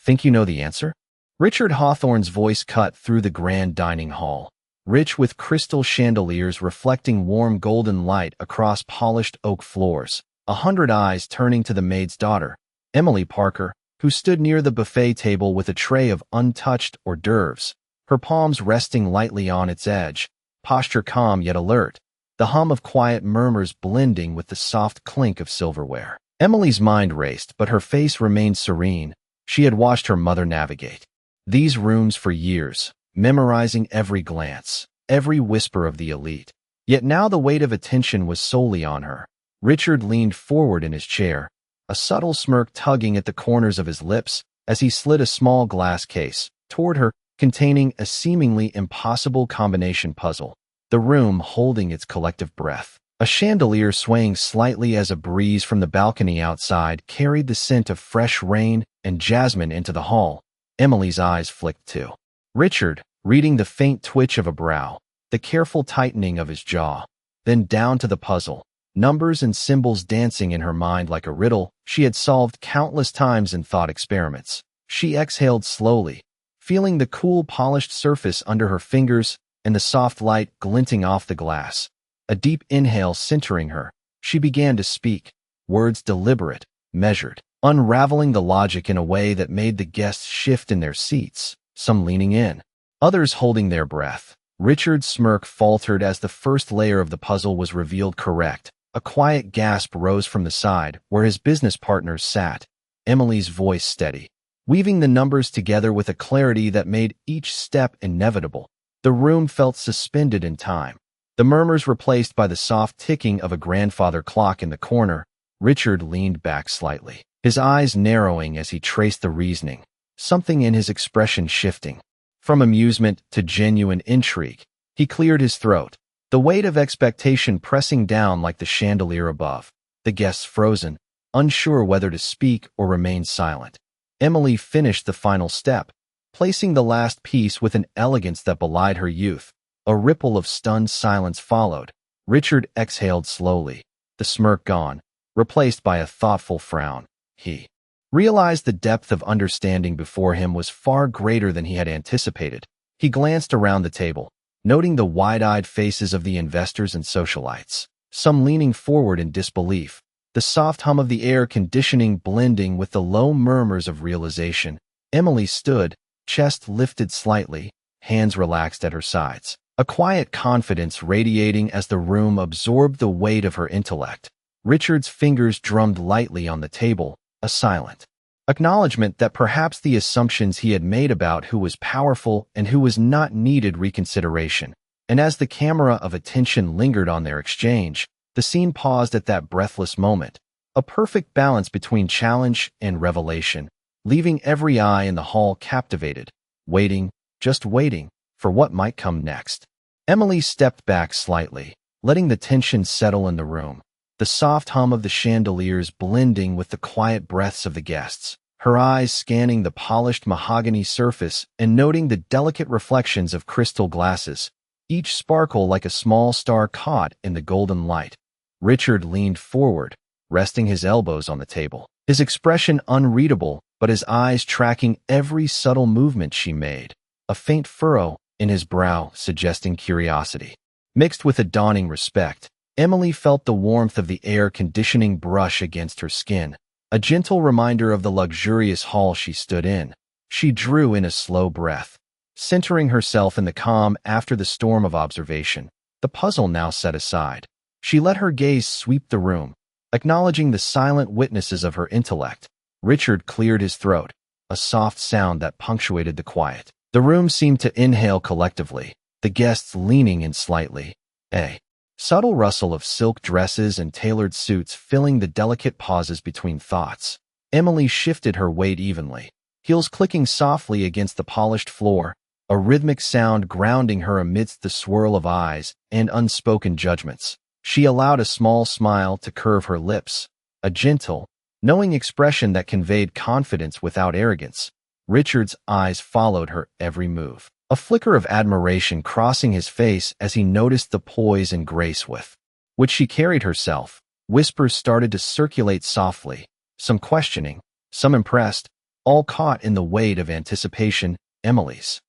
Think you know the answer? Richard Hawthorne's voice cut through the grand dining hall, rich with crystal chandeliers reflecting warm golden light across polished oak floors. 100 eyes turning to the maid's daughter, Emily Parker, who stood near the buffet table with a tray of untouched hors d'oeuvres, her palms resting lightly on its edge, posture calm yet alert, the hum of quiet murmurs blending with the soft clink of silverware. Emily's mind raced, but her face remained serene. She had watched her mother navigate these rooms for years, memorizing every glance, every whisper of the elite. Yet now the weight of attention was solely on her. Richard leaned forward in his chair, a subtle smirk tugging at the corners of his lips as he slid a small glass case toward her containing a seemingly impossible combination puzzle, the room holding its collective breath. A chandelier swaying slightly as a breeze from the balcony outside carried the scent of fresh rain and jasmine into the hall. Emily's eyes flicked too. Richard, reading the faint twitch of a brow, the careful tightening of his jaw, then down to the puzzle. Numbers and symbols dancing in her mind like a riddle she had solved countless times in thought experiments. She exhaled slowly, feeling the cool, polished surface under her fingers and the soft light glinting off the glass. A deep inhale centering her, she began to speak, words deliberate, measured, unraveling the logic in a way that made the guests shift in their seats, some leaning in, others holding their breath. Richard's smirk faltered as the first layer of the puzzle was revealed correct. A quiet gasp rose from the side where his business partners sat, Emily's voice steady, weaving the numbers together with a clarity that made each step inevitable. The room felt suspended in time, the murmurs replaced by the soft ticking of a grandfather clock in the corner. Richard leaned back slightly, his eyes narrowing as he traced the reasoning, something in his expression shifting. From amusement to genuine intrigue, he cleared his throat, the weight of expectation pressing down like the chandelier above. The guests frozen, unsure whether to speak or remain silent. Emily finished the final step, placing the last piece with an elegance that belied her youth. A ripple of stunned silence followed. Richard exhaled slowly, the smirk gone, replaced by a thoughtful frown. He realized the depth of understanding before him was far greater than he had anticipated. He glanced around the table, noting the wide-eyed faces of the investors and socialites, some leaning forward in disbelief, the soft hum of the air conditioning blending with the low murmurs of realization. Emily stood, chest lifted slightly, hands relaxed at her sides, a quiet confidence radiating as the room absorbed the weight of her intellect. Richard's fingers drummed lightly on the table, a silent acknowledgment that perhaps the assumptions he had made about who was powerful and who was not needed reconsideration. And as the camera of attention lingered on their exchange, the scene paused at that breathless moment, a perfect balance between challenge and revelation, leaving every eye in the hall captivated, waiting, just waiting, for what might come next. Emily stepped back slightly, letting the tension settle in the room, the soft hum of the chandeliers blending with the quiet breaths of the guests, her eyes scanning the polished mahogany surface and noting the delicate reflections of crystal glasses, each sparkle like a small star caught in the golden light. Richard leaned forward, resting his elbows on the table, his expression unreadable, but his eyes tracking every subtle movement she made, a faint furrow in his brow suggesting curiosity. Mixed with a dawning respect, Emily felt the warmth of the air conditioning brush against her skin, a gentle reminder of the luxurious hall she stood in. She drew in a slow breath, centering herself in the calm after the storm of observation, the puzzle now set aside. She let her gaze sweep the room, acknowledging the silent witnesses of her intellect. Richard cleared his throat, a soft sound that punctuated the quiet. The room seemed to inhale collectively, the guests leaning in slightly. A subtle rustle of silk dresses and tailored suits filling the delicate pauses between thoughts. Emily shifted her weight evenly, heels clicking softly against the polished floor, a rhythmic sound grounding her amidst the swirl of eyes and unspoken judgments. She allowed a small smile to curve her lips, a gentle, knowing expression that conveyed confidence without arrogance. Richard's eyes followed her every move, a flicker of admiration crossing his face as he noticed the poise and grace with which she carried herself. Whispers started to circulate softly, some questioning, some impressed, all caught in the weight of anticipation. Emily's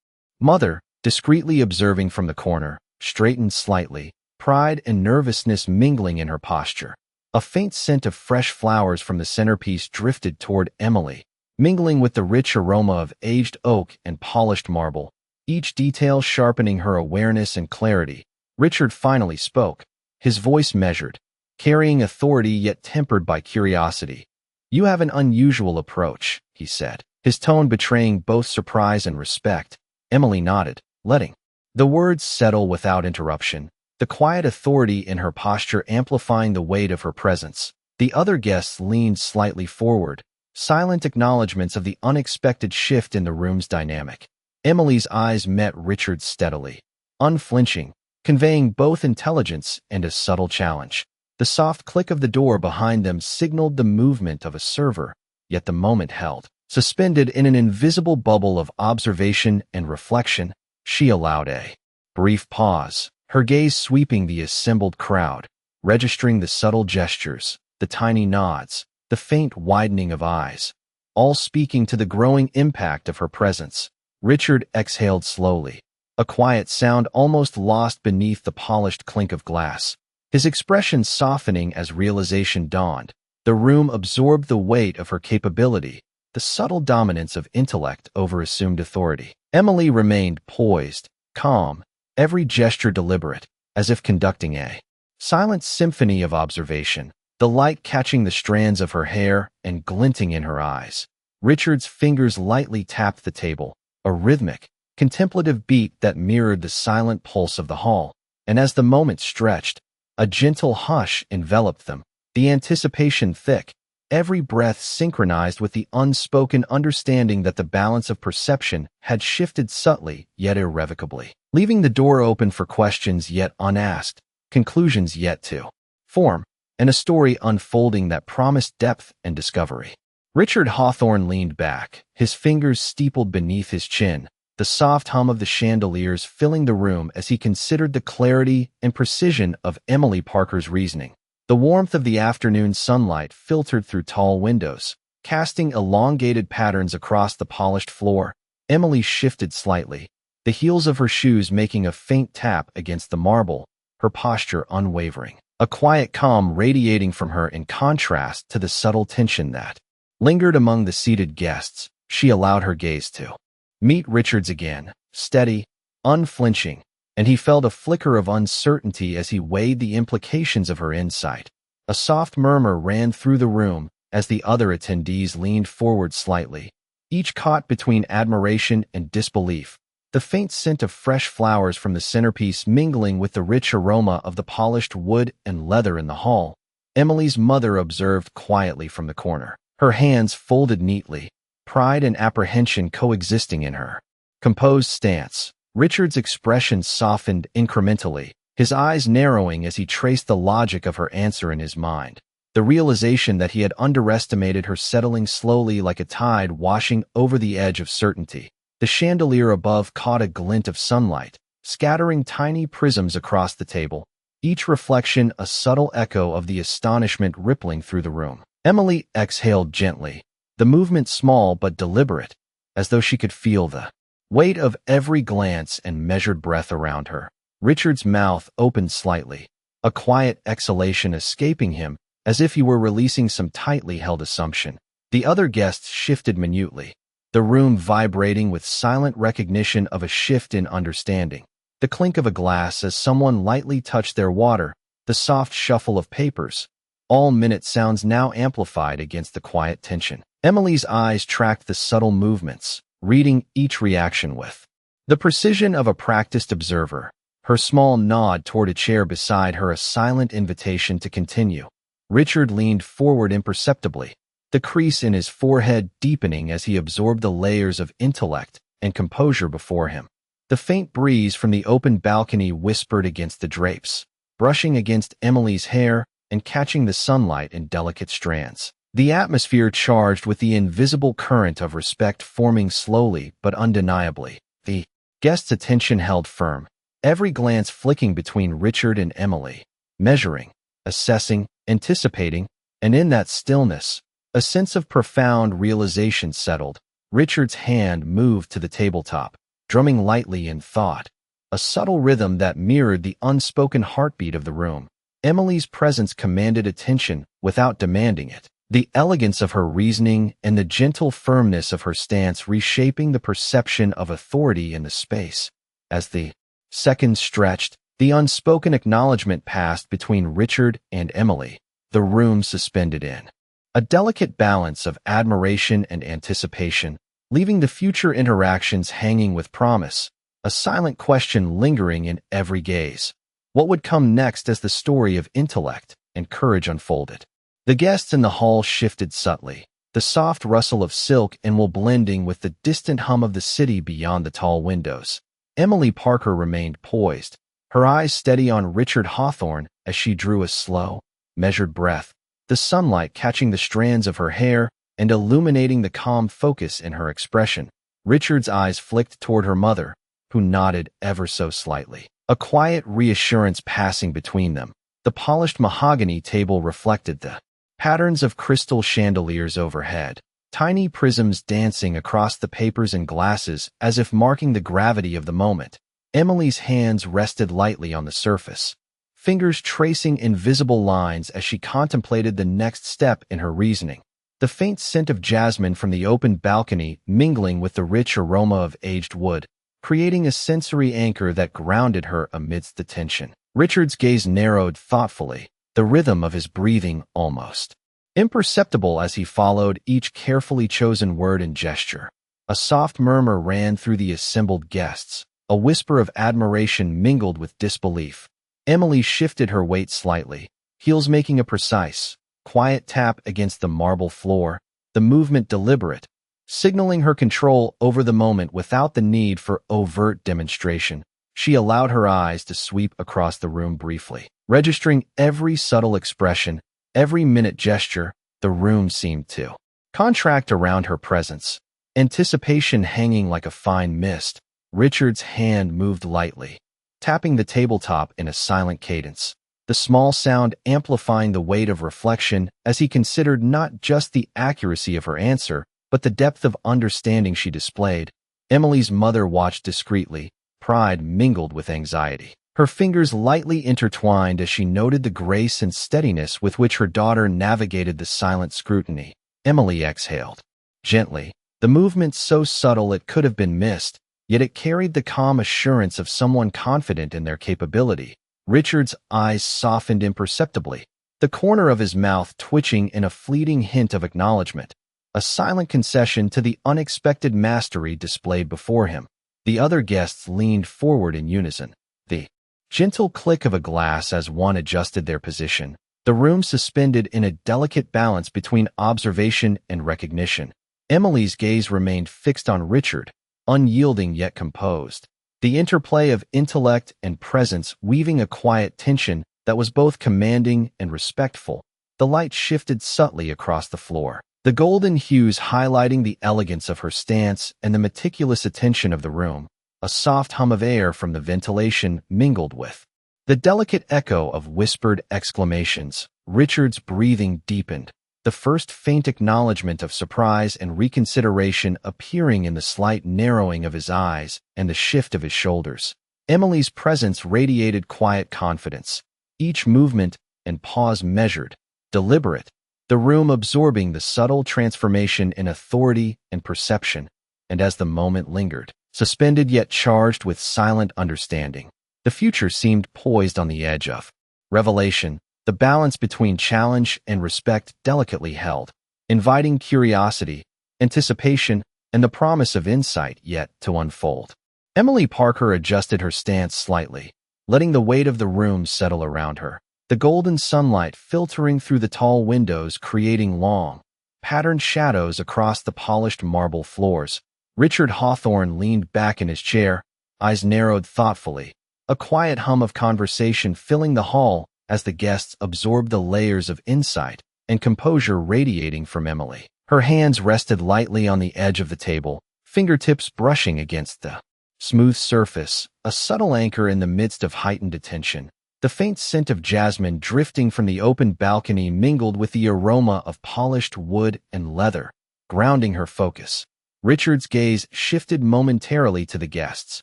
mother, discreetly observing from the corner, straightened slightly, pride and nervousness mingling in her posture. A faint scent of fresh flowers from the centerpiece drifted toward Emily, mingling with the rich aroma of aged oak and polished marble, each detail sharpening her awareness and clarity. Richard finally spoke, his voice measured, carrying authority yet tempered by curiosity. "You have an unusual approach," he said, his tone betraying both surprise and respect. Emily nodded, letting the words settle without interruption, the quiet authority in her posture amplifying the weight of her presence. The other guests leaned slightly forward, silent acknowledgments of the unexpected shift in the room's dynamic. Emily's eyes met Richard's steadily, unflinching, conveying both intelligence and a subtle challenge. The soft click of the door behind them signaled the movement of a server, yet the moment held, suspended in an invisible bubble of observation and reflection. She allowed a brief pause, her gaze sweeping the assembled crowd, registering the subtle gestures, the tiny nods, the faint widening of eyes, all speaking to the growing impact of her presence. Richard exhaled slowly, a quiet sound almost lost beneath the polished clink of glass, his expression softening as realization dawned. The room absorbed the weight of her capability, the subtle dominance of intellect over assumed authority. Emily remained poised, calm, every gesture deliberate, as if conducting a silent symphony of observation, the light catching the strands of her hair and glinting in her eyes. Richard's fingers lightly tapped the table, a rhythmic, contemplative beat that mirrored the silent pulse of the hall, and as the moment stretched, a gentle hush enveloped them, the anticipation thick, every breath synchronized with the unspoken understanding that the balance of perception had shifted subtly yet irrevocably, leaving the door open for questions yet unasked, conclusions yet to form, and a story unfolding that promised depth and discovery. Richard Hawthorne leaned back, his fingers steepled beneath his chin, the soft hum of the chandeliers filling the room as he considered the clarity and precision of Emily Parker's reasoning. The warmth of the afternoon sunlight filtered through tall windows, casting elongated patterns across the polished floor. Emily shifted slightly, the heels of her shoes making a faint tap against the marble, her posture unwavering, a quiet calm radiating from her in contrast to the subtle tension that lingered among the seated guests. She allowed her gaze to meet Richard's again, steady, unflinching, and he felt a flicker of uncertainty as he weighed the implications of her insight. A soft murmur ran through the room as the other attendees leaned forward slightly, each caught between admiration and disbelief, the faint scent of fresh flowers from the centerpiece mingling with the rich aroma of the polished wood and leather in the hall. Emily's mother observed quietly from the corner, her hands folded neatly, pride and apprehension coexisting in her composed stance. Richard's expression softened incrementally, his eyes narrowing as he traced the logic of her answer in his mind. The realization that he had underestimated her settling slowly like a tide washing over the edge of certainty. The chandelier above caught a glint of sunlight, scattering tiny prisms across the table, each reflection a subtle echo of the astonishment rippling through the room. Emily exhaled gently, the movement small but deliberate, as though she could feel the weight of every glance and measured breath around her. Richard's mouth opened slightly, a quiet exhalation escaping him, as if he were releasing some tightly held assumption. The other guests shifted minutely, the room vibrating with silent recognition of a shift in understanding. The clink of a glass as someone lightly touched their water, the soft shuffle of papers, all minute sounds now amplified against the quiet tension. Emily's eyes tracked the subtle movements, reading each reaction with the precision of a practiced observer, her small nod toward a chair beside her a silent invitation to continue. Richard leaned forward imperceptibly, the crease in his forehead deepening as he absorbed the layers of intellect and composure before him. The faint breeze from the open balcony whispered against the drapes, brushing against Emily's hair and catching the sunlight in delicate strands. The atmosphere charged with the invisible current of respect forming slowly but undeniably. The guest's attention held firm, every glance flicking between Richard and Emily, measuring, assessing, anticipating, and in that stillness, A sense of profound realization settled. Richard's hand moved to the tabletop, drumming lightly in thought, a subtle rhythm that mirrored the unspoken heartbeat of the room. Emily's presence commanded attention without demanding it. The elegance of her reasoning and the gentle firmness of her stance reshaping the perception of authority in the space. As the seconds stretched, the unspoken acknowledgment passed between Richard and Emily, the room suspended in a delicate balance of admiration and anticipation, leaving the future interactions hanging with promise, a silent question lingering in every gaze. What would come next as the story of intellect and courage unfolded? The guests in the hall shifted subtly, the soft rustle of silk and wool blending with the distant hum of the city beyond the tall windows. Emily Parker remained poised, her eyes steady on Richard Hawthorne as she drew a slow, measured breath, the sunlight catching the strands of her hair and illuminating the calm focus in her expression. Richard's eyes flicked toward her mother, who nodded ever so slightly, a quiet reassurance passing between them. The polished mahogany table reflected the patterns of crystal chandeliers overhead, tiny prisms dancing across the papers and glasses as if marking the gravity of the moment. Emily's hands rested lightly on the surface, fingers tracing invisible lines as she contemplated the next step in her reasoning. The faint scent of jasmine from the open balcony mingling with the rich aroma of aged wood, creating a sensory anchor that grounded her amidst the tension. Richard's gaze narrowed thoughtfully, the rhythm of his breathing almost imperceptible as he followed each carefully chosen word and gesture. A soft murmur ran through the assembled guests, a whisper of admiration mingled with disbelief. Emily shifted her weight slightly, heels making a precise, quiet tap against the marble floor, the movement deliberate, signaling her control over the moment without the need for overt demonstration. She allowed her eyes to sweep across the room briefly, registering every subtle expression, every minute gesture. The room seemed to contract around her presence, anticipation hanging like a fine mist. Richard's hand moved lightly, tapping the tabletop in a silent cadence, the small sound amplifying the weight of reflection as he considered not just the accuracy of her answer, but the depth of understanding she displayed. Emily's mother watched discreetly, pride mingled with anxiety. Her fingers lightly intertwined as she noted the grace and steadiness with which her daughter navigated the silent scrutiny. Emily exhaled gently, the movement so subtle it could have been missed, yet it carried the calm assurance of someone confident in their capability. Richard's eyes softened imperceptibly, the corner of his mouth twitching in a fleeting hint of acknowledgment, a silent concession to the unexpected mastery displayed before him. The other guests leaned forward in unison, the gentle click of a glass as one adjusted their position, the room suspended in a delicate balance between observation and recognition. Emily's gaze remained fixed on Richard, unyielding yet composed, the interplay of intellect and presence weaving a quiet tension that was both commanding and respectful. The light shifted subtly across the floor, the golden hues highlighting the elegance of her stance and the meticulous attention of the room. A soft hum of air from the ventilation mingled with the delicate echo of whispered exclamations. Richard's breathing deepened, the first faint acknowledgment of surprise and reconsideration appearing in the slight narrowing of his eyes and the shift of his shoulders. Emily's presence radiated quiet confidence, each movement and pause measured, deliberate, the room absorbing the subtle transformation in authority and perception. And as the moment lingered, suspended yet charged with silent understanding, the future seemed poised on the edge of revelation, the balance between challenge and respect delicately held, inviting curiosity, anticipation, and the promise of insight yet to unfold. Emily Parker adjusted her stance slightly, letting the weight of the room settle around her, the golden sunlight filtering through the tall windows creating long, patterned shadows across the polished marble floors. Richard Hawthorne leaned back in his chair, eyes narrowed thoughtfully, a quiet hum of conversation filling the hall as the guests absorbed the layers of insight and composure radiating from Emily. Her hands rested lightly on the edge of the table, fingertips brushing against the smooth surface, a subtle anchor in the midst of heightened attention. The faint scent of jasmine drifting from the open balcony mingled with the aroma of polished wood and leather, grounding her focus. Richard's gaze shifted momentarily to the guests,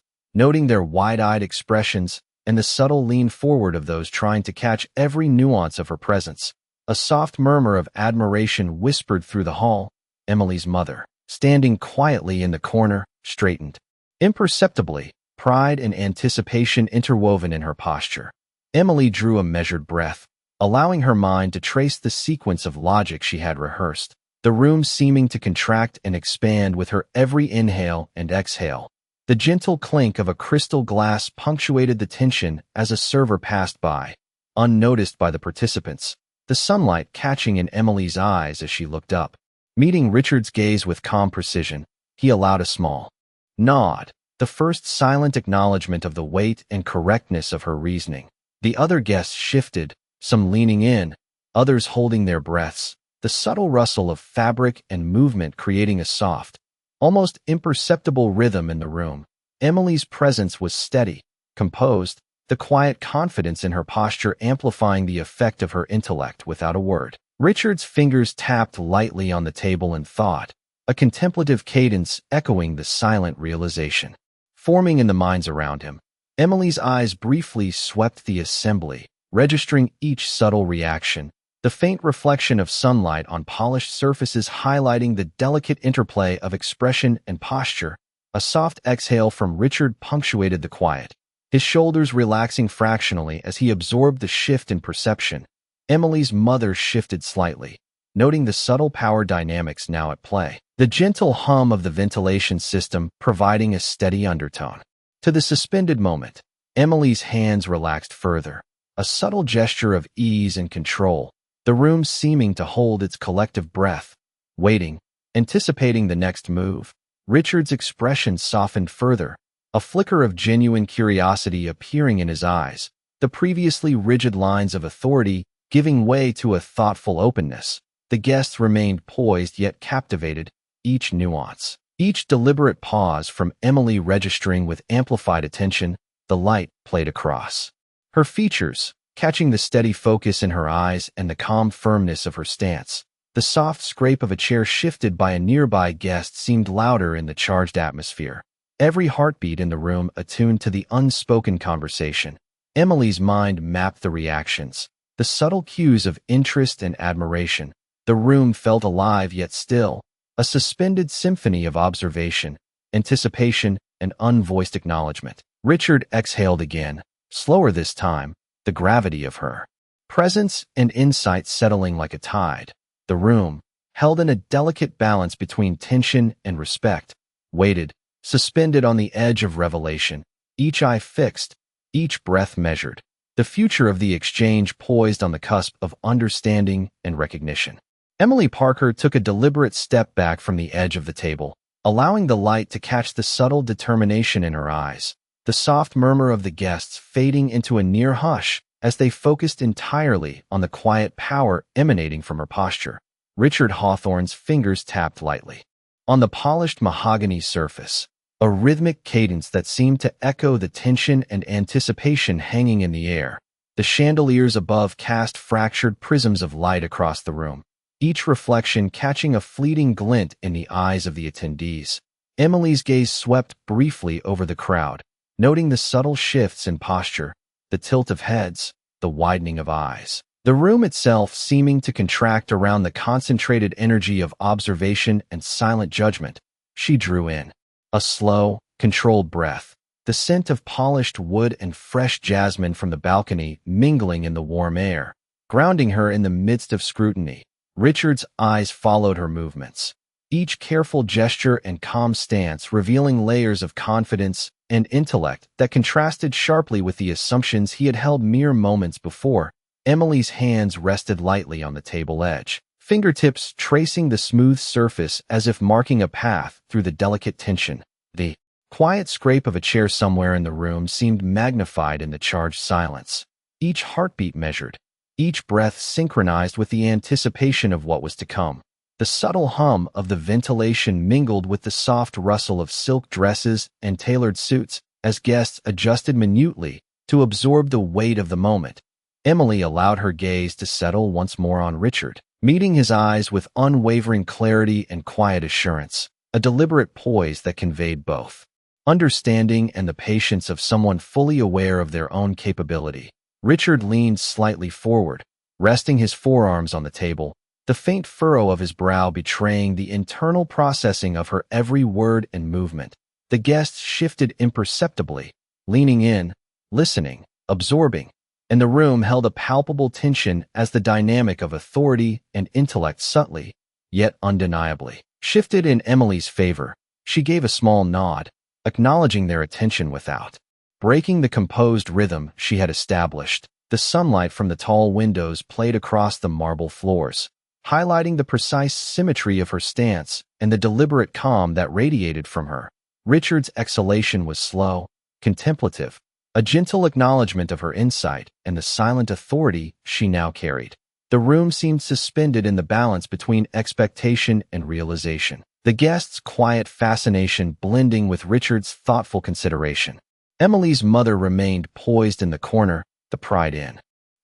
noting their wide-eyed expressions and the subtle lean forward of those trying to catch every nuance of her presence. A soft murmur of admiration whispered through the hall. Emily's mother, standing quietly in the corner, straightened. Imperceptibly, pride and anticipation interwoven in her posture. Emily drew a measured breath, allowing her mind to trace the sequence of logic she had rehearsed, the room seeming to contract and expand with her every inhale and exhale. The gentle clink of a crystal glass punctuated the tension as a server passed by, unnoticed by the participants, the sunlight catching in Emily's eyes as she looked up. Meeting Richard's gaze with calm precision, he allowed a small nod, the first silent acknowledgment of the weight and correctness of her reasoning. The other guests shifted, some leaning in, others holding their breaths, the subtle rustle of fabric and movement creating a soft, almost imperceptible rhythm in the room. Emily's presence was steady, composed, the quiet confidence in her posture amplifying the effect of her intellect without a word. Richard's fingers tapped lightly on the table in thought, a contemplative cadence echoing the silent realization. Forming in the minds around him, Emily's eyes briefly swept the assembly, registering each subtle reaction, the faint reflection of sunlight on polished surfaces highlighting the delicate interplay of expression and posture. A soft exhale from Richard punctuated the quiet, his shoulders relaxing fractionally as he absorbed the shift in perception. Emily's mother shifted slightly, noting the subtle power dynamics now at play, the gentle hum of the ventilation system providing a steady undertone. To the suspended moment, Emily's hands relaxed further, a subtle gesture of ease and control, the room seeming to hold its collective breath, waiting, anticipating the next move. Richard's expression softened further, a flicker of genuine curiosity appearing in his eyes, the previously rigid lines of authority giving way to a thoughtful openness. The guests remained poised yet captivated, each nuance, each deliberate pause from Emily registering with amplified attention. The light played across her features, catching the steady focus in her eyes and the calm firmness of her stance. The soft scrape of a chair shifted by a nearby guest seemed louder in the charged atmosphere, every heartbeat in the room attuned to the unspoken conversation. Emily's mind mapped the reactions, the subtle cues of interest and admiration. The room felt alive yet still, a suspended symphony of observation, anticipation, and unvoiced acknowledgment. Richard exhaled again, slower this time, the gravity of her presence and insight settling like a tide. The room, held in a delicate balance between tension and respect, waited, suspended on the edge of revelation, each eye fixed, each breath measured, the future of the exchange poised on the cusp of understanding and recognition. Emily Parker took a deliberate step back from the edge of the table, allowing the light to catch the subtle determination in her eyes, the soft murmur of the guests fading into a near hush as they focused entirely on the quiet power emanating from her posture. Richard Hawthorne's fingers tapped lightly on the polished mahogany surface, a rhythmic cadence that seemed to echo the tension and anticipation hanging in the air. The chandeliers above cast fractured prisms of light across the room, each reflection catching a fleeting glint in the eyes of the attendees. Emily's gaze swept briefly over the crowd, noting the subtle shifts in posture, the tilt of heads, the widening of eyes. The room itself seeming to contract around the concentrated energy of observation and silent judgment. She drew in a slow, controlled breath, the scent of polished wood and fresh jasmine from the balcony mingling in the warm air, grounding her in the midst of scrutiny. Richard's eyes followed her movements, each careful gesture and calm stance revealing layers of confidence and intellect that contrasted sharply with the assumptions he had held mere moments before. Emily's hands rested lightly on the table edge, fingertips tracing the smooth surface as if marking a path through the delicate tension. The quiet scrape of a chair somewhere in the room seemed magnified in the charged silence, each heartbeat measured, each breath synchronized with the anticipation of what was to come. The subtle hum of the ventilation mingled with the soft rustle of silk dresses and tailored suits as guests adjusted minutely to absorb the weight of the moment. Emily allowed her gaze to settle once more on Richard, meeting his eyes with unwavering clarity and quiet assurance, a deliberate poise that conveyed both understanding and the patience of someone fully aware of their own capability. Richard leaned slightly forward, resting his forearms on the table, the faint furrow of his brow betraying the internal processing of her every word and movement. The guests shifted imperceptibly, leaning in, listening, absorbing, and the room held a palpable tension as the dynamic of authority and intellect subtly, yet undeniably, shifted in Emily's favor. She gave a small nod, acknowledging their attention without breaking the composed rhythm she had established. The sunlight from the tall windows played across the marble floors, highlighting the precise symmetry of her stance and the deliberate calm that radiated from her. Richard's exhalation was slow, contemplative, a gentle acknowledgment of her insight and the silent authority she now carried. The room seemed suspended in the balance between expectation and realization, the guests' quiet fascination blending with Richard's thoughtful consideration. Emily's mother remained poised in the corner, the pride in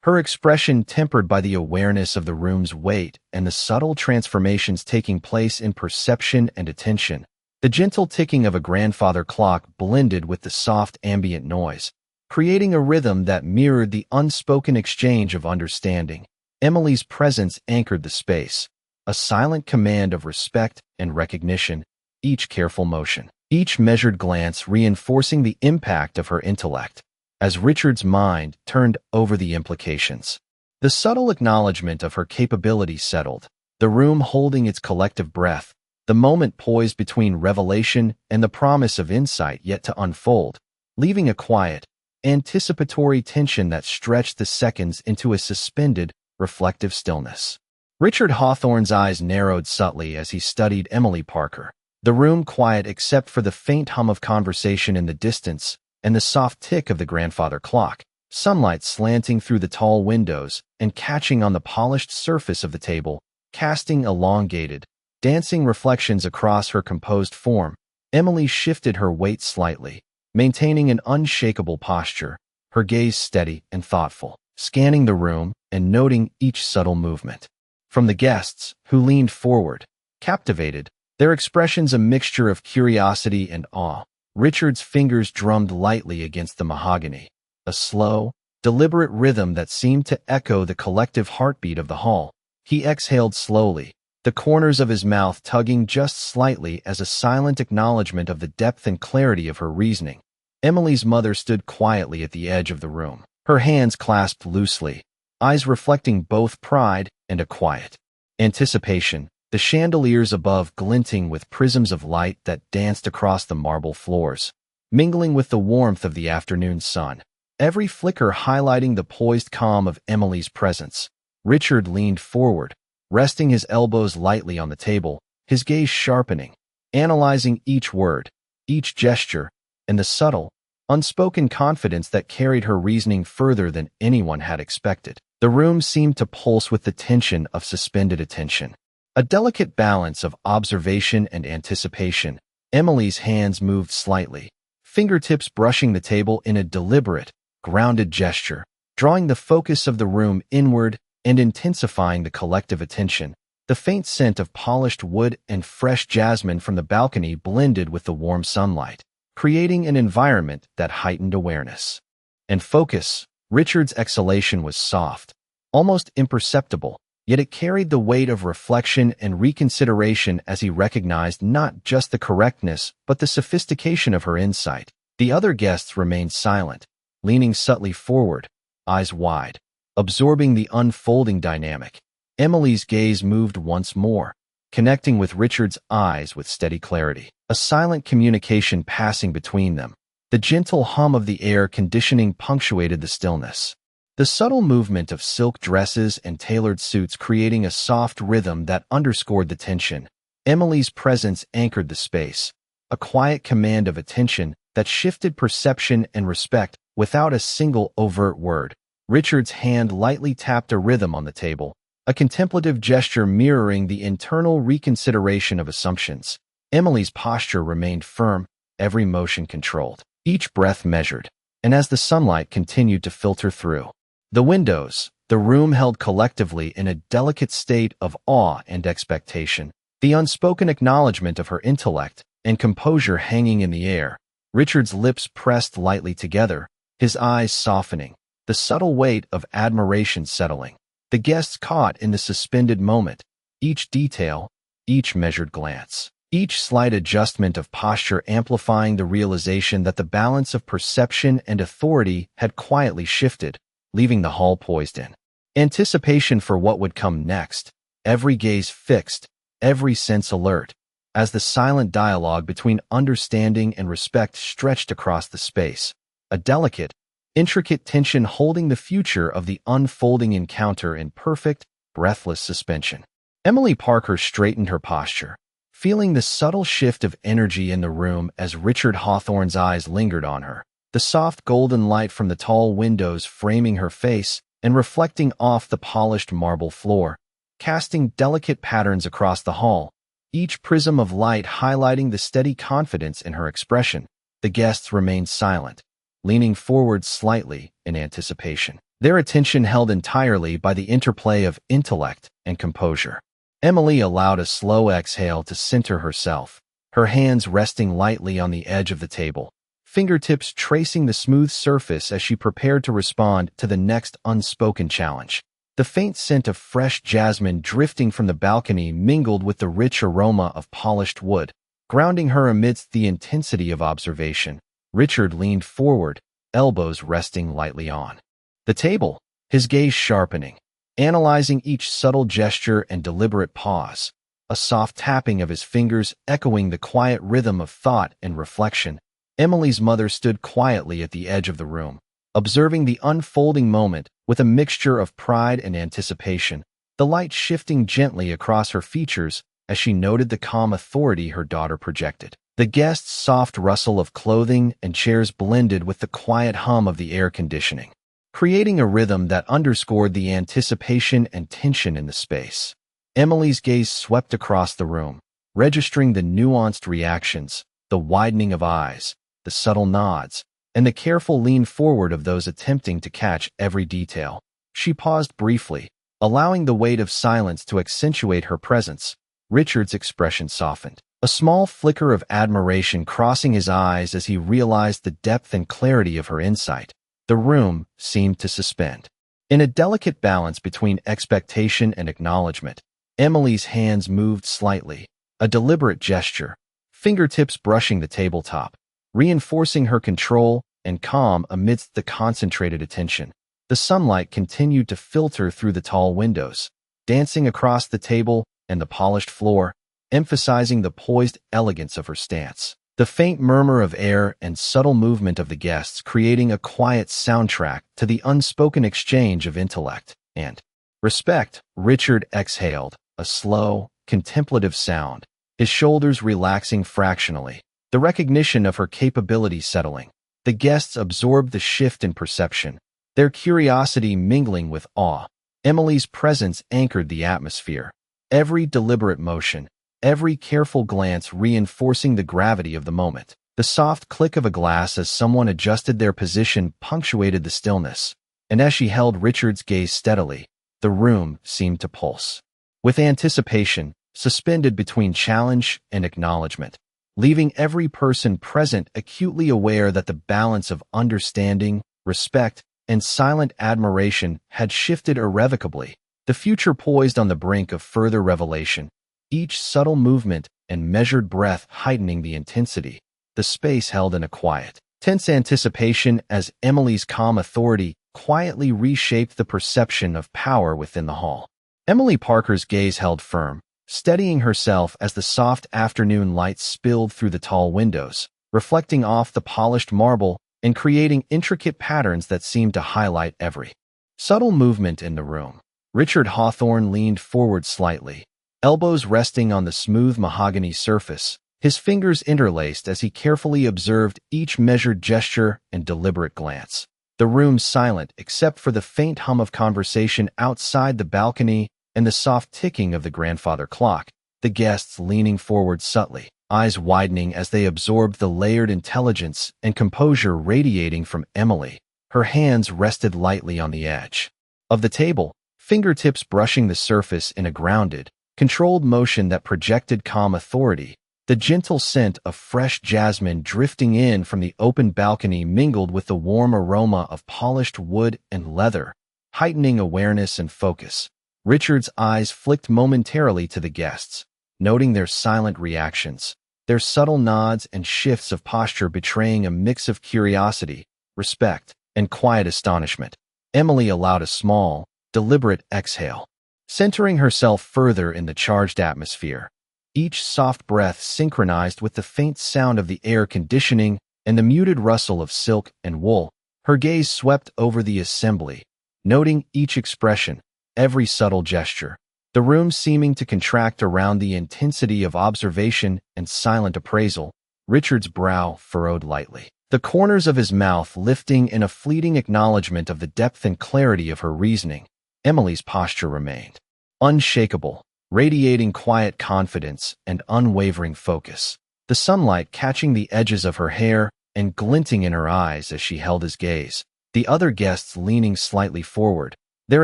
her expression tempered by the awareness of the room's weight and the subtle transformations taking place in perception and attention. The gentle ticking of a grandfather clock blended with the soft ambient noise, creating a rhythm that mirrored the unspoken exchange of understanding. Emily's presence anchored the space, a silent command of respect and recognition, each careful motion, each measured glance reinforcing the impact of her intellect. As Richard's mind turned over the implications, the subtle acknowledgement of her capability settled, the room holding its collective breath, the moment poised between revelation and the promise of insight yet to unfold, leaving a quiet, anticipatory tension that stretched the seconds into a suspended, reflective stillness. Richard Hawthorne's eyes narrowed subtly as he studied Emily Parker, the room quiet except for the faint hum of conversation in the distance and the soft tick of the grandfather clock, sunlight slanting through the tall windows and catching on the polished surface of the table, casting elongated, dancing reflections across her composed form. Emily shifted her weight slightly, maintaining an unshakable posture, her gaze steady and thoughtful, scanning the room and noting each subtle movement. From the guests, who leaned forward, captivated, their expressions a mixture of curiosity and awe. Richard's fingers drummed lightly against the mahogany, a slow, deliberate rhythm that seemed to echo the collective heartbeat of the hall. He exhaled slowly, the corners of his mouth tugging just slightly as a silent acknowledgment of the depth and clarity of her reasoning. Emily's mother stood quietly at the edge of the room, her hands clasped loosely, eyes reflecting both pride and a quiet anticipation, the chandeliers above glinting with prisms of light that danced across the marble floors, mingling with the warmth of the afternoon sun, every flicker highlighting the poised calm of Emily's presence. Richard leaned forward, resting his elbows lightly on the table, his gaze sharpening, analyzing each word, each gesture, and the subtle, unspoken confidence that carried her reasoning further than anyone had expected. The room seemed to pulse with the tension of suspended attention, a delicate balance of observation and anticipation. Emily's hands moved slightly, fingertips brushing the table in a deliberate, grounded gesture, drawing the focus of the room inward and intensifying the collective attention. The faint scent of polished wood and fresh jasmine from the balcony blended with the warm sunlight, creating an environment that heightened awareness and focus. Richard's exhalation was soft, almost imperceptible, yet it carried the weight of reflection and reconsideration as he recognized not just the correctness but the sophistication of her insight. The other guests remained silent, leaning subtly forward, eyes wide, absorbing the unfolding dynamic. Emily's gaze moved once more, connecting with Richard's eyes with steady clarity, a silent communication passing between them. The gentle hum of the air conditioning punctuated the stillness, the subtle movement of silk dresses and tailored suits creating a soft rhythm that underscored the tension. Emily's presence anchored the space, a quiet command of attention that shifted perception and respect without a single overt word. Richard's hand lightly tapped a rhythm on the table, a contemplative gesture mirroring the internal reconsideration of assumptions. Emily's posture remained firm, every motion controlled, each breath measured, and as the sunlight continued to filter through the windows, the room held collectively in a delicate state of awe and expectation, the unspoken acknowledgment of her intellect and composure hanging in the air. Richard's lips pressed lightly together, his eyes softening, the subtle weight of admiration settling. The guests caught in the suspended moment, each detail, each measured glance, each slight adjustment of posture amplifying the realization that the balance of perception and authority had quietly shifted, leaving the hall poised in anticipation for what would come next, every gaze fixed, every sense alert, as the silent dialogue between understanding and respect stretched across the space, a delicate, intricate tension holding the future of the unfolding encounter in perfect, breathless suspension. Emily Parker straightened her posture, feeling the subtle shift of energy in the room as Richard Hawthorne's eyes lingered on her, the soft golden light from the tall windows framing her face and reflecting off the polished marble floor, casting delicate patterns across the hall, each prism of light highlighting the steady confidence in her expression. The guests remained silent, leaning forward slightly in anticipation, their attention held entirely by the interplay of intellect and composure. Emily allowed a slow exhale to center herself, her hands resting lightly on the edge of the table, fingertips tracing the smooth surface as she prepared to respond to the next unspoken challenge. The faint scent of fresh jasmine drifting from the balcony mingled with the rich aroma of polished wood, grounding her amidst the intensity of observation. Richard leaned forward, elbows resting lightly on the table, his gaze sharpening, analyzing each subtle gesture and deliberate pause, a soft tapping of his fingers echoing the quiet rhythm of thought and reflection. Emily's mother stood quietly at the edge of the room, observing the unfolding moment with a mixture of pride and anticipation, the light shifting gently across her features as she noted the calm authority her daughter projected. The guests' soft rustle of clothing and chairs blended with the quiet hum of the air conditioning, creating a rhythm that underscored the anticipation and tension in the space. Emily's gaze swept across the room, registering the nuanced reactions, the widening of eyes, the subtle nods, and the careful lean forward of those attempting to catch every detail. She paused briefly, allowing the weight of silence to accentuate her presence. Richard's expression softened, a small flicker of admiration crossing his eyes as he realized the depth and clarity of her insight. The room seemed to suspend in a delicate balance between expectation and acknowledgment. Emily's hands moved slightly, a deliberate gesture, fingertips brushing the tabletop, reinforcing her control and calm amidst the concentrated attention. The sunlight continued to filter through the tall windows, dancing across the table and the polished floor, emphasizing the poised elegance of her stance. The faint murmur of air and subtle movement of the guests creating a quiet soundtrack to the unspoken exchange of intellect and respect. Richard exhaled, a slow, contemplative sound, his shoulders relaxing fractionally, the recognition of her capability settling. The guests absorbed the shift in perception, their curiosity mingling with awe. Emily's presence anchored the atmosphere, every deliberate motion, every careful glance reinforcing the gravity of the moment. The soft click of a glass as someone adjusted their position punctuated the stillness, and as she held Richard's gaze steadily, the room seemed to pulse with anticipation, suspended between challenge and acknowledgment, leaving every person present acutely aware that the balance of understanding, respect, and silent admiration had shifted irrevocably. The future poised on the brink of further revelation, each subtle movement and measured breath heightening the intensity. The space held in a quiet, tense anticipation as Emily's calm authority quietly reshaped the perception of power within the hall. Emily Parker's gaze held firm, steadying herself as the soft afternoon light spilled through the tall windows, reflecting off the polished marble and creating intricate patterns that seemed to highlight every subtle movement in the room. Richard Hawthorne leaned forward slightly, elbows resting on the smooth mahogany surface, his fingers interlaced as he carefully observed each measured gesture and deliberate glance. The room silent except for the faint hum of conversation outside the balcony and the soft ticking of the grandfather clock, the guests leaning forward subtly, eyes widening as they absorbed the layered intelligence and composure radiating from Emily. Her hands rested lightly on the edge of the table, fingertips brushing the surface in a grounded, controlled motion that projected calm authority. The gentle scent of fresh jasmine drifting in from the open balcony mingled with the warm aroma of polished wood and leather, heightening awareness and focus. Richard's eyes flicked momentarily to the guests, noting their silent reactions, their subtle nods and shifts of posture betraying a mix of curiosity, respect, and quiet astonishment. Emily allowed a small, deliberate exhale, centering herself further in the charged atmosphere. Each soft breath synchronized with the faint sound of the air conditioning and the muted rustle of silk and wool. Her gaze swept over the assembly, noting each expression, every subtle gesture, the room seeming to contract around the intensity of observation and silent appraisal. Richard's brow furrowed lightly, the corners of his mouth lifting in a fleeting acknowledgment of the depth and clarity of her reasoning. Emily's posture remained unshakable, radiating quiet confidence and unwavering focus, the sunlight catching the edges of her hair and glinting in her eyes as she held his gaze. The other guests leaning slightly forward, their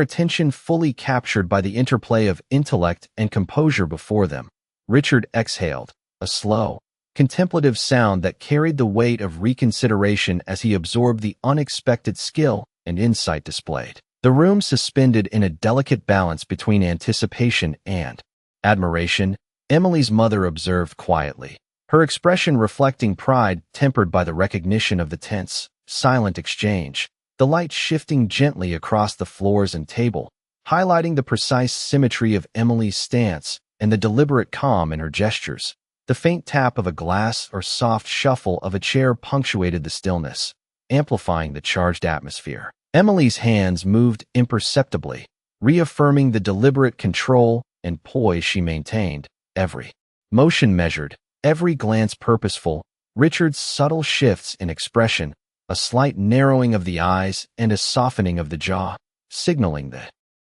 attention fully captured by the interplay of intellect and composure before them. Richard exhaled, a slow, contemplative sound that carried the weight of reconsideration as he absorbed the unexpected skill and insight displayed. The room suspended in a delicate balance between anticipation and admiration. Emily's mother observed quietly, her expression reflecting pride tempered by the recognition of the tense, silent exchange, the light shifting gently across the floors and table, highlighting the precise symmetry of Emily's stance and the deliberate calm in her gestures. The faint tap of a glass or soft shuffle of a chair punctuated the stillness, amplifying the charged atmosphere. Emily's hands moved imperceptibly, reaffirming the deliberate control and poise she maintained, every motion measured, every glance purposeful. Richard's subtle shifts in expression, a slight narrowing of the eyes and a softening of the jaw, signaling the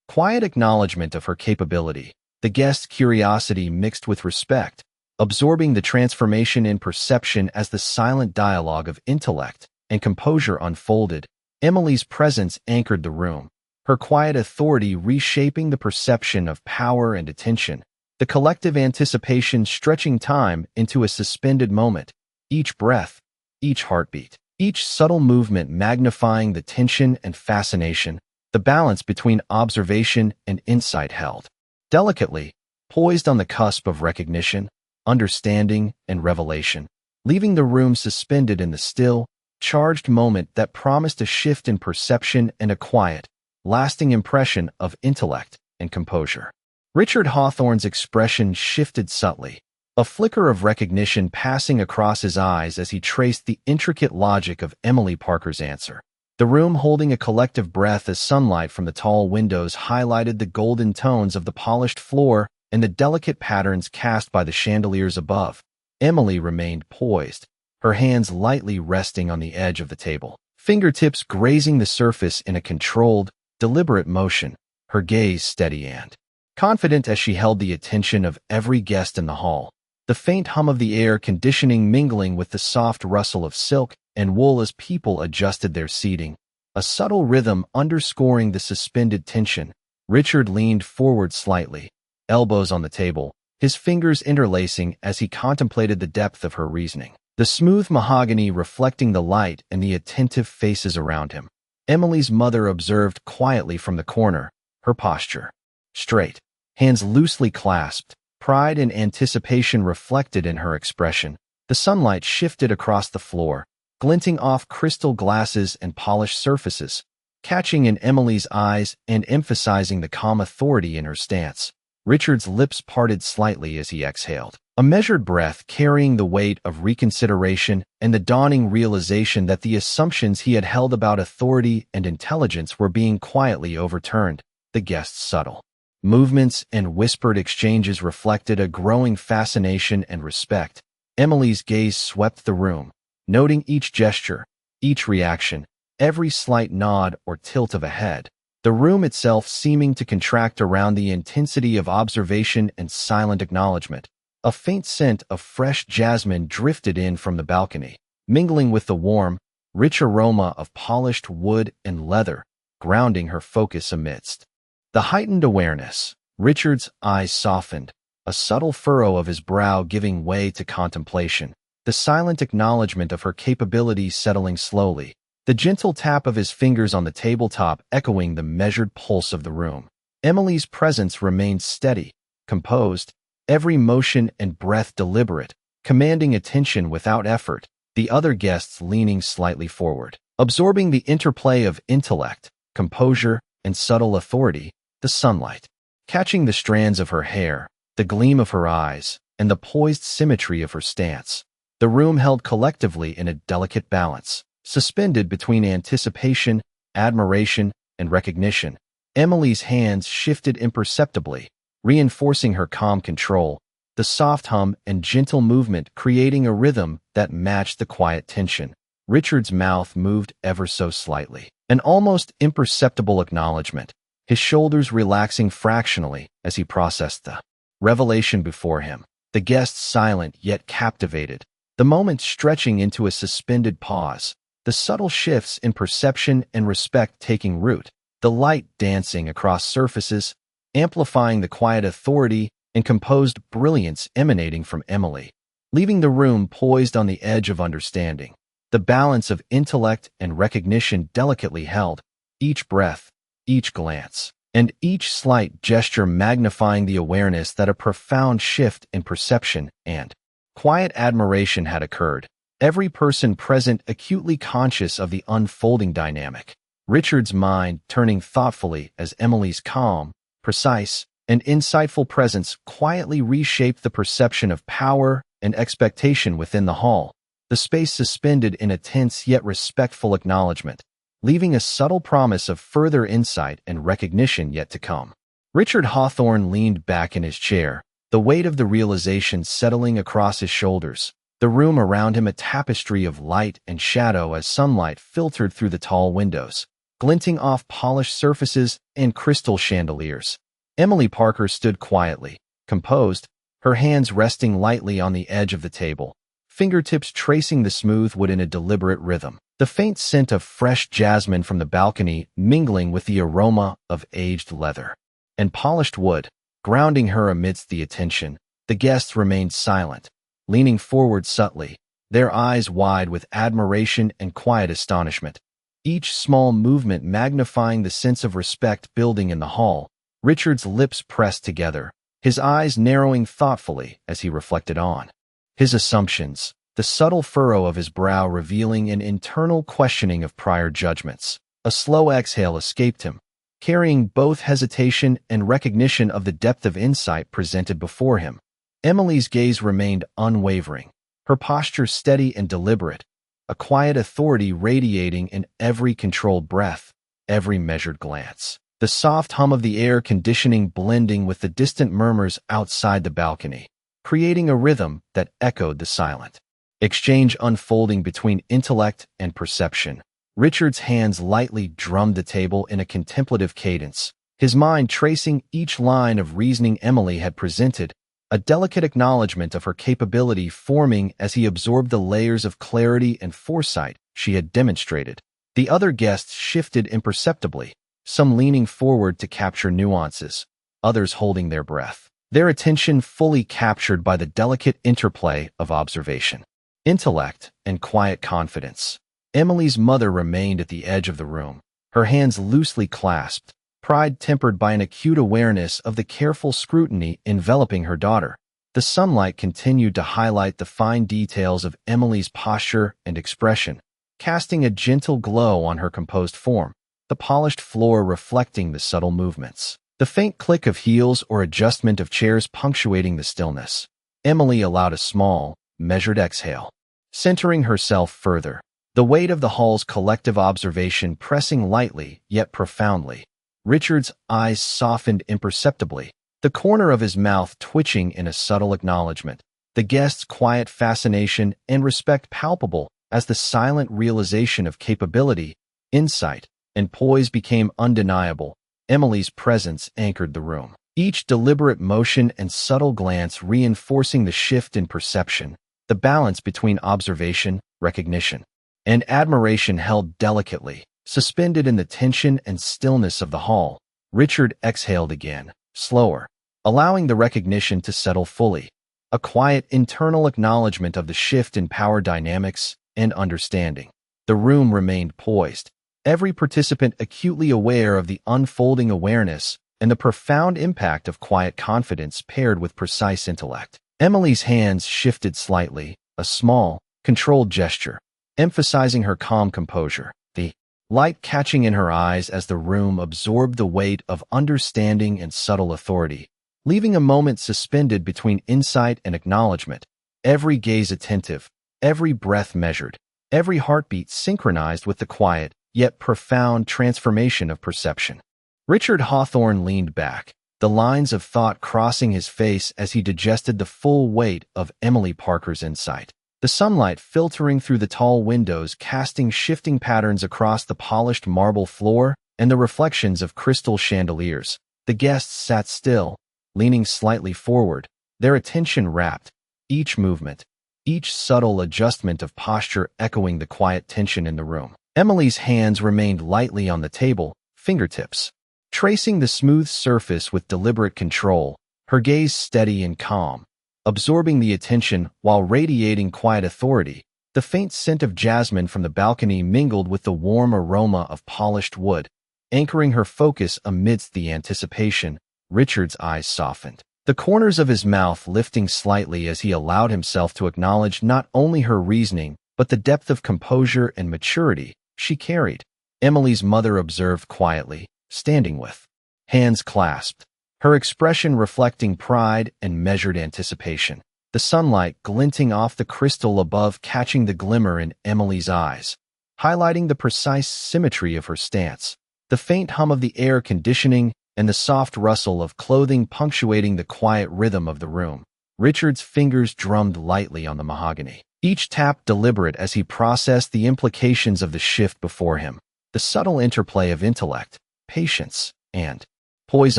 quiet acknowledgment of her capability. The guest's curiosity mixed with respect, absorbing the transformation in perception as the silent dialogue of intellect and composure unfolded. Emily's presence anchored the room, her quiet authority reshaping the perception of power and attention, the collective anticipation stretching time into a suspended moment, each breath, each heartbeat, each subtle movement magnifying the tension and fascination. The balance between observation and insight held delicately, poised on the cusp of recognition, understanding, and revelation, leaving the room suspended in the still, charged moment that promised a shift in perception and a quiet, lasting impression of intellect and composure. Richard Hawthorne's expression shifted subtly, a flicker of recognition passing across his eyes as he traced the intricate logic of Emily Parker's answer. The room holding a collective breath as sunlight from the tall windows highlighted the golden tones of the polished floor and the delicate patterns cast by the chandeliers above. Emily remained poised, her hands lightly resting on the edge of the table, fingertips grazing the surface in a controlled, deliberate motion, her gaze steady and confident as she held the attention of every guest in the hall. The faint hum of the air conditioning mingling with the soft rustle of silk and wool as people adjusted their seating, a subtle rhythm underscoring the suspended tension. Richard leaned forward slightly, elbows on the table, his fingers interlacing as he contemplated the depth of her reasoning, the smooth mahogany reflecting the light and the attentive faces around him. Emily's mother observed quietly from the corner, her posture straight, hands loosely clasped, pride and anticipation reflected in her expression. The sunlight shifted across the floor, glinting off crystal glasses and polished surfaces, catching in Emily's eyes and emphasizing the calm authority in her stance. Richard's lips parted slightly as he exhaled, a measured breath carrying the weight of reconsideration and the dawning realization that the assumptions he had held about authority and intelligence were being quietly overturned. The guest's subtle movements and whispered exchanges reflected a growing fascination and respect. Emily's gaze swept the room, noting each gesture, each reaction, every slight nod or tilt of a head, the room itself seeming to contract around the intensity of observation and silent acknowledgment. A faint scent of fresh jasmine drifted in from the balcony, mingling with the warm, rich aroma of polished wood and leather, grounding her focus amidst the heightened awareness. Richard's eyes softened, a subtle furrow of his brow giving way to contemplation, the silent acknowledgment of her capabilities settling slowly, the gentle tap of his fingers on the tabletop echoing the measured pulse of the room. Emily's presence remained steady, composed, every motion and breath deliberate, commanding attention without effort, the other guests leaning slightly forward, absorbing the interplay of intellect, composure, and subtle authority. The sunlight, catching the strands of her hair, the gleam of her eyes, and the poised symmetry of her stance. The room held collectively in a delicate balance, suspended between anticipation, admiration, and recognition. Emily's hands shifted imperceptibly, reinforcing her calm control, the soft hum and gentle movement creating a rhythm that matched the quiet tension. Richard's mouth moved ever so slightly, an almost imperceptible acknowledgment, his shoulders relaxing fractionally as he processed the revelation before him. The guests silent yet captivated, the moment stretching into a suspended pause, the subtle shifts in perception and respect taking root, the light dancing across surfaces, amplifying the quiet authority and composed brilliance emanating from Emily, leaving the room poised on the edge of understanding. The balance of intellect and recognition delicately held, each breath, each glance, and each slight gesture magnifying the awareness that a profound shift in perception and quiet admiration had occurred, every person present acutely conscious of the unfolding dynamic. Richard's mind turning thoughtfully as Emily's calm, precise, and insightful presence quietly reshaped the perception of power and expectation within the hall, the space suspended in a tense yet respectful acknowledgement, leaving a subtle promise of further insight and recognition yet to come. Richard Hawthorne leaned back in his chair, the weight of the realization settling across his shoulders, the room around him a tapestry of light and shadow as sunlight filtered through the tall windows, glinting off polished surfaces and crystal chandeliers. Emily Parker stood quietly, composed, her hands resting lightly on the edge of the table, fingertips tracing the smooth wood in a deliberate rhythm. The faint scent of fresh jasmine from the balcony mingling with the aroma of aged leather and polished wood, grounding her amidst the attention. The guests remained silent, leaning forward subtly, their eyes wide with admiration and quiet astonishment, each small movement magnifying the sense of respect building in the hall. Richard's lips pressed together, his eyes narrowing thoughtfully as he reflected on his assumptions, the subtle furrow of his brow revealing an internal questioning of prior judgments. A slow exhale escaped him, carrying both hesitation and recognition of the depth of insight presented before him. Emily's gaze remained unwavering, her posture steady and deliberate, a quiet authority radiating in every controlled breath, every measured glance. The soft hum of the air conditioning blending with the distant murmurs outside the balcony, creating a rhythm that echoed the silent exchange unfolding between intellect and perception. Richard's hands lightly drummed the table in a contemplative cadence, his mind tracing each line of reasoning Emily had presented, a delicate acknowledgment of her capability forming as he absorbed the layers of clarity and foresight she had demonstrated. The other guests shifted imperceptibly, some leaning forward to capture nuances, others holding their breath, their attention fully captured by the delicate interplay of observation, intellect, and quiet confidence. Emily's mother remained at the edge of the room, her hands loosely clasped, pride tempered by an acute awareness of the careful scrutiny enveloping her daughter. The sunlight continued to highlight the fine details of Emily's posture and expression, casting a gentle glow on her composed form, the polished floor reflecting the subtle movements, the faint click of heels or adjustment of chairs punctuating the stillness. Emily allowed a small, measured exhale, centering herself further, the weight of the hall's collective observation pressing lightly yet profoundly. Richard's eyes softened imperceptibly, the corner of his mouth twitching in a subtle acknowledgment, the guest's quiet fascination and respect palpable as the silent realization of capability, insight, and poise became undeniable. Emily's presence anchored the room, each deliberate motion and subtle glance reinforcing the shift in perception, the balance between observation, recognition, and admiration held delicately, suspended in the tension and stillness of the hall. Richard exhaled again, slower, allowing the recognition to settle fully, a quiet internal acknowledgment of the shift in power dynamics and understanding. The room remained poised, every participant acutely aware of the unfolding awareness and the profound impact of quiet confidence paired with precise intellect. Emily's hands shifted slightly, a small, controlled gesture, emphasizing her calm composure, the light catching in her eyes as the room absorbed the weight of understanding and subtle authority, leaving a moment suspended between insight and acknowledgment, every gaze attentive, every breath measured, every heartbeat synchronized with the quiet, yet profound transformation of perception. Richard Hawthorne leaned back, the lines of thought crossing his face as he digested the full weight of Emily Parker's insight. The sunlight filtering through the tall windows casting shifting patterns across the polished marble floor and the reflections of crystal chandeliers. The guests sat still, leaning slightly forward, their attention rapt, each movement, each subtle adjustment of posture echoing the quiet tension in the room. Emily's hands remained lightly on the table, fingertips tracing the smooth surface with deliberate control, her gaze steady and calm, absorbing the attention while radiating quiet authority. The faint scent of jasmine from the balcony mingled with the warm aroma of polished wood, anchoring her focus amidst the anticipation. Richard's eyes softened, the corners of his mouth lifting slightly as he allowed himself to acknowledge not only her reasoning, but the depth of composure and maturity she carried. Emily's mother observed quietly, standing with hands clasped, her expression reflecting pride and measured anticipation, the sunlight glinting off the crystal above catching the glimmer in Emily's eyes, highlighting the precise symmetry of her stance, the faint hum of the air conditioning and the soft rustle of clothing punctuating the quiet rhythm of the room. Richard's fingers drummed lightly on the mahogany, each tap deliberate as he processed the implications of the shift before him, the subtle interplay of intellect, patience, and poise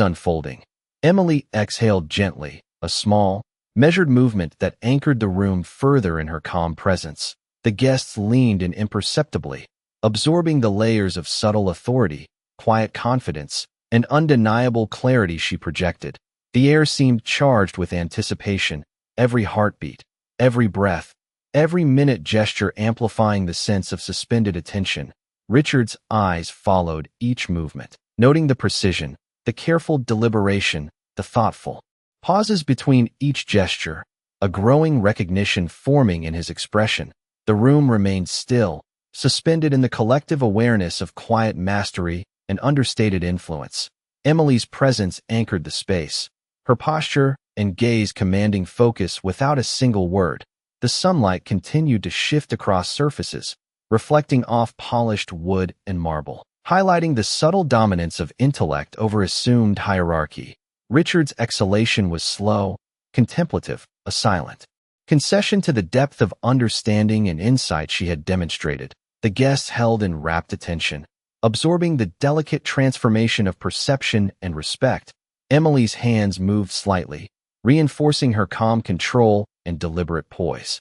unfolding. Emily exhaled gently, a small, measured movement that anchored the room further in her calm presence. The guests leaned in imperceptibly, absorbing the layers of subtle authority, quiet confidence, and undeniable clarity she projected. The air seemed charged with anticipation, every heartbeat, every breath, every minute gesture amplifying the sense of suspended attention. Richard's eyes followed each movement, noting the precision, the careful deliberation, the thoughtful pauses between each gesture, a growing recognition forming in his expression. The room remained still, suspended in the collective awareness of quiet mastery and understated influence. Emily's presence anchored the space, her posture and gaze commanding focus without a single word. The sunlight continued to shift across surfaces, reflecting off polished wood and marble, highlighting the subtle dominance of intellect over assumed hierarchy. Richard's exhalation was slow, contemplative, a silent concession to the depth of understanding and insight she had demonstrated. The guests held in rapt attention, absorbing the delicate transformation of perception and respect. Emily's hands moved slightly, reinforcing her calm control and deliberate poise.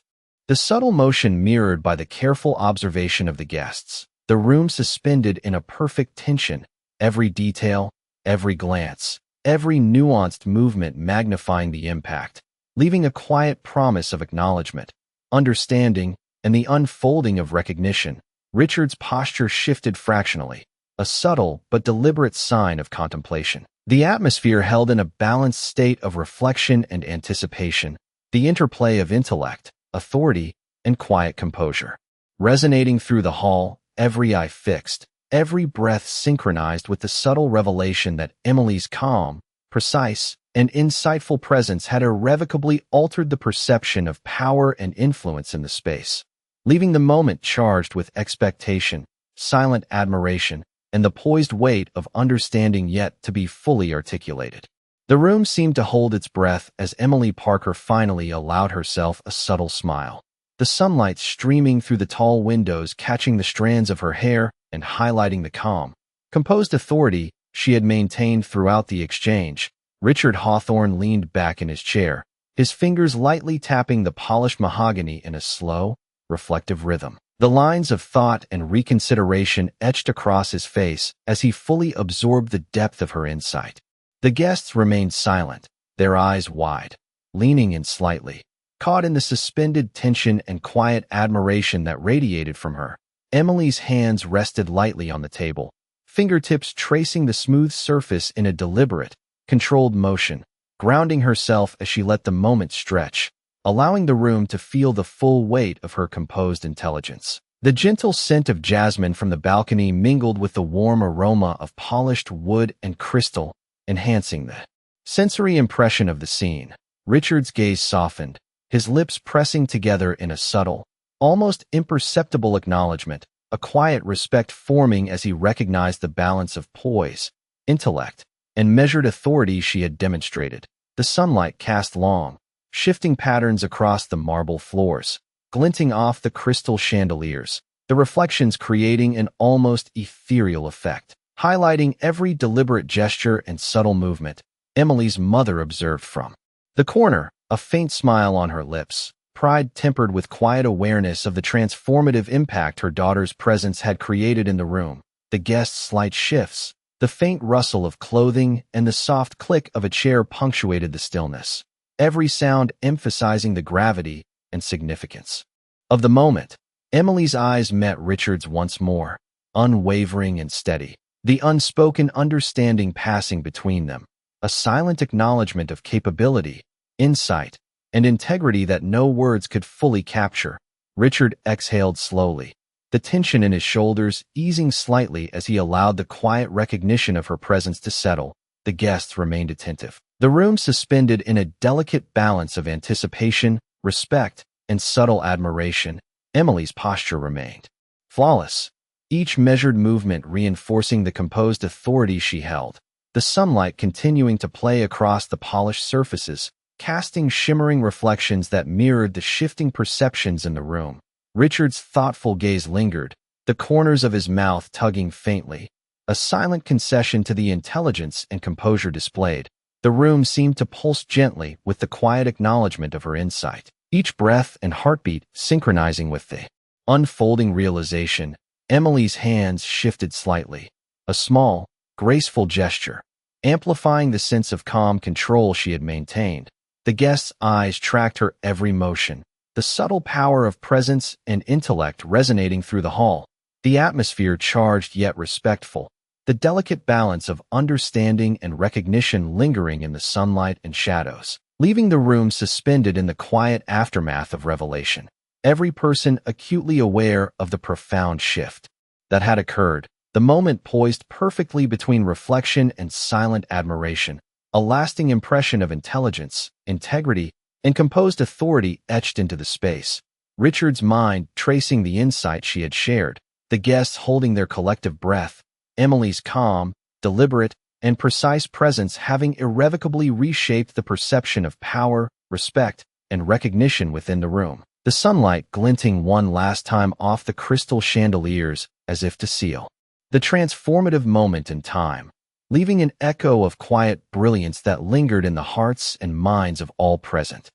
The subtle motion mirrored by the careful observation of the guests, the room suspended in a perfect tension, every detail, every glance, every nuanced movement magnifying the impact, leaving a quiet promise of acknowledgment, understanding, and the unfolding of recognition. Richard's posture shifted fractionally, a subtle but deliberate sign of contemplation. The atmosphere held in a balanced state of reflection and anticipation, the interplay of intellect, authority, and quiet composure, resonating through the hall, every eye fixed, every breath synchronized with the subtle revelation that Emily's calm, precise, and insightful presence had irrevocably altered the perception of power and influence in the space, leaving the moment charged with expectation, silent admiration, and the poised weight of understanding yet to be fully articulated. The room seemed to hold its breath as Emily Parker finally allowed herself a subtle smile, the sunlight streaming through the tall windows catching the strands of her hair and highlighting the calm, composed authority she had maintained throughout the exchange. Richard Hawthorne leaned back in his chair, his fingers lightly tapping the polished mahogany in a slow, reflective rhythm. The lines of thought and reconsideration etched across his face as he fully absorbed the depth of her insight. The guests remained silent, their eyes wide, leaning in slightly, caught in the suspended tension and quiet admiration that radiated from her. Emily's hands rested lightly on the table, fingertips tracing the smooth surface in a deliberate, controlled motion, grounding herself as she let the moment stretch, allowing the room to feel the full weight of her composed intelligence. The gentle scent of jasmine from the balcony mingled with the warm aroma of polished wood and crystal, enhancing the sensory impression of the scene. Richard's gaze softened, his lips pressing together in a subtle, almost imperceptible acknowledgment, a quiet respect forming as he recognized the balance of poise, intellect, and measured authority she had demonstrated. The sunlight cast long, shifting patterns across the marble floors, glinting off the crystal chandeliers, the reflections creating an almost ethereal effect. Highlighting every deliberate gesture and subtle movement, Emily's mother observed from the corner, a faint smile on her lips, pride tempered with quiet awareness of the transformative impact her daughter's presence had created in the room. The guests' slight shifts, the faint rustle of clothing, and the soft click of a chair punctuated the stillness, every sound emphasizing the gravity and significance of the moment. Emily's eyes met Richard's once more, unwavering and steady, the unspoken understanding passing between them, a silent acknowledgment of capability, insight, and integrity that no words could fully capture. Richard exhaled slowly, the tension in his shoulders easing slightly as he allowed the quiet recognition of her presence to settle. The guests remained attentive, the room suspended in a delicate balance of anticipation, respect, and subtle admiration. Emily's posture remained flawless, each measured movement reinforcing the composed authority she held. The sunlight continuing to play across the polished surfaces, casting shimmering reflections that mirrored the shifting perceptions in the room. Richard's thoughtful gaze lingered, the corners of his mouth tugging faintly, a silent concession to the intelligence and composure displayed. The room seemed to pulse gently with the quiet acknowledgment of her insight, each breath and heartbeat synchronizing with the unfolding realization. Emily's hands shifted slightly, a small, graceful gesture, amplifying the sense of calm control she had maintained. The guests' eyes tracked her every motion, the subtle power of presence and intellect resonating through the hall, the atmosphere charged yet respectful, the delicate balance of understanding and recognition lingering in the sunlight and shadows, leaving the room suspended in the quiet aftermath of revelation. Every person acutely aware of the profound shift that had occurred, the moment poised perfectly between reflection and silent admiration, a lasting impression of intelligence, integrity, and composed authority etched into the space. Richard's mind tracing the insight she had shared, the guests holding their collective breath, Emily's calm, deliberate, and precise presence having irrevocably reshaped the perception of power, respect, and recognition within the room. The sunlight glinting one last time off the crystal chandeliers as if to seal the transformative moment in time, leaving an echo of quiet brilliance that lingered in the hearts and minds of all present.